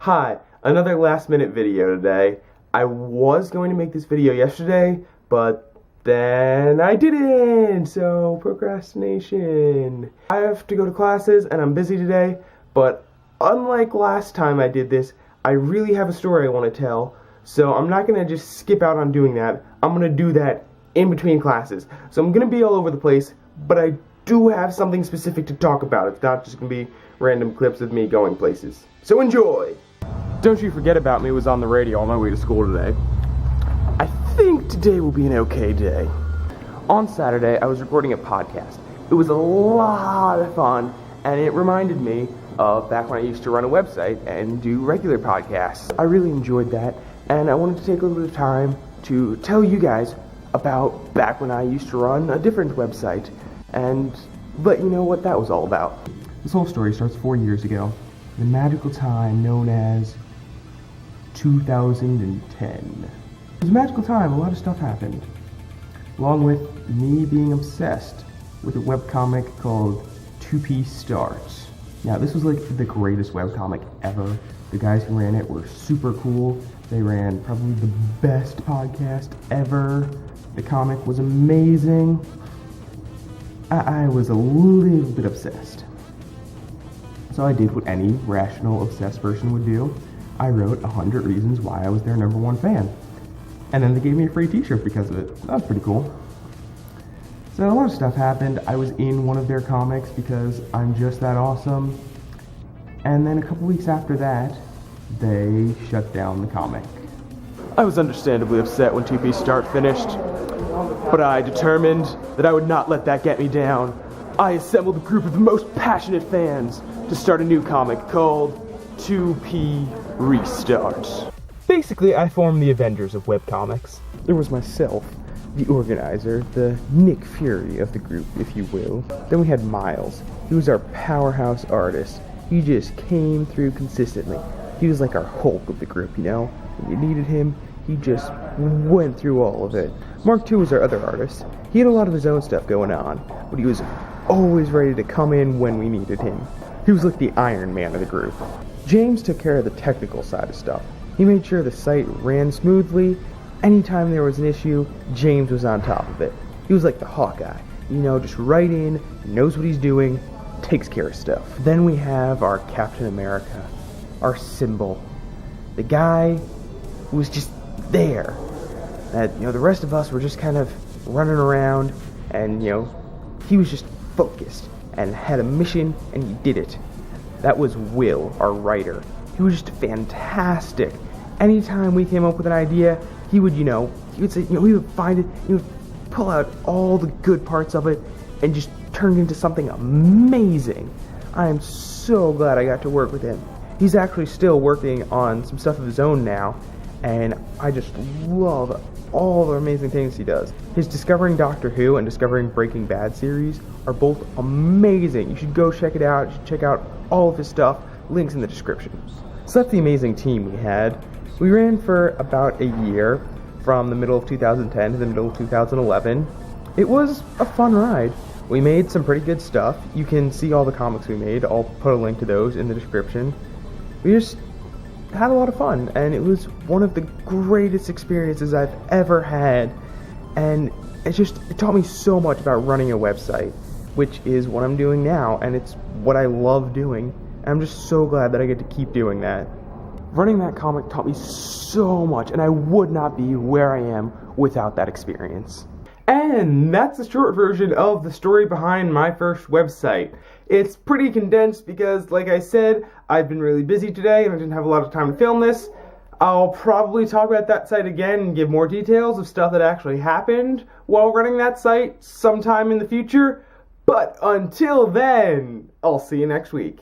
Hi, another last minute video today. I was going to make this video yesterday, but then I didn't, so procrastination. I have to go to classes and I'm busy today, but unlike last time I did this, I really have a story I want to tell, so I'm not going to just skip out on doing that. I'm going to do that in between classes. So I'm going to be all over the place, but I do have something specific to talk about. It's not just going to be random clips of me going places. So enjoy! Don't You Forget About Me was on the radio on my way to school today. I think today will be an okay day. On Saturday, I was recording a podcast. It was a lot of fun, and it reminded me of back when I used to run a website and do regular podcasts. I really enjoyed that, and I wanted to take a little bit of time to tell you guys about back when I used to run a different website, and let you know what that was all about. This whole story starts 4 years ago, the magical time known as 2010. It was a magical time, a lot of stuff happened. Along with me being obsessed with a webcomic called 2P Starts. Now this was like the greatest webcomic ever. The guys who ran it were super cool. They ran probably the best podcast ever. The comic was amazing. I was a little bit obsessed. So I did what any rational obsessed person would do. I wrote 100 reasons why I was their #1 fan. And then they gave me a free t-shirt because of it. That was pretty cool. So a lot of stuff happened. I was in one of their comics because I'm just that awesome. And then a couple weeks after that, they shut down the comic. I was understandably upset when 2P Start finished, but I determined that I would not let that get me down. I assembled a group of the most passionate fans to start a new comic called 2P Restarts. Basically, I formed the Avengers of webcomics. There was myself, the organizer, the Nick Fury of the group, if you will. Then we had Miles. He was our powerhouse artist. He just came through consistently. He was like our Hulk of the group, you know? When you needed him, he just went through all of it. Mark II was our other artist. He had a lot of his own stuff going on, but he was always ready to come in when we needed him. He was like the Iron Man of the group. James took care of the technical side of stuff. He made sure the site ran smoothly. Anytime there was an issue, James was on top of it. He was like the Hawkeye. You know, just right in, knows what he's doing, takes care of stuff. Then we have our Captain America, our symbol. The guy who was just there. That, you know, the rest of us were just kind of running around, and, you know, he was just focused and had a mission, and he did it. That was Will, our writer. He was just fantastic. Anytime we came up with an idea, he would, he would say, he would find it, he would pull out all the good parts of it, and just turn it into something amazing. I am so glad I got to work with him. He's actually still working on some stuff of his own now, and I just love all the amazing things he does. His Discovering Doctor Who and Discovering Breaking Bad series are both amazing. You should go check it out. You should check out all of his stuff. Links in the description. So that's the amazing team we had. We ran for about a year, from the middle of 2010 to the middle of 2011. It was a fun ride. We made some pretty good stuff. You can see all the comics we made. I'll put a link to those in the description. We just had a lot of fun, and it was one of the greatest experiences I've ever had, and it taught me so much about running a website, which is what I'm doing now, and it's what I love doing, and I'm just so glad that I get to keep doing that. Running that comic taught me so much, and I would not be where I am without that experience. And that's a short version of the story behind my first website. It's pretty condensed because, like I said, I've been really busy today and I didn't have a lot of time to film this. I'll probably talk about that site again and give more details of stuff that actually happened while running that site sometime in the future. But until then, I'll see you next week.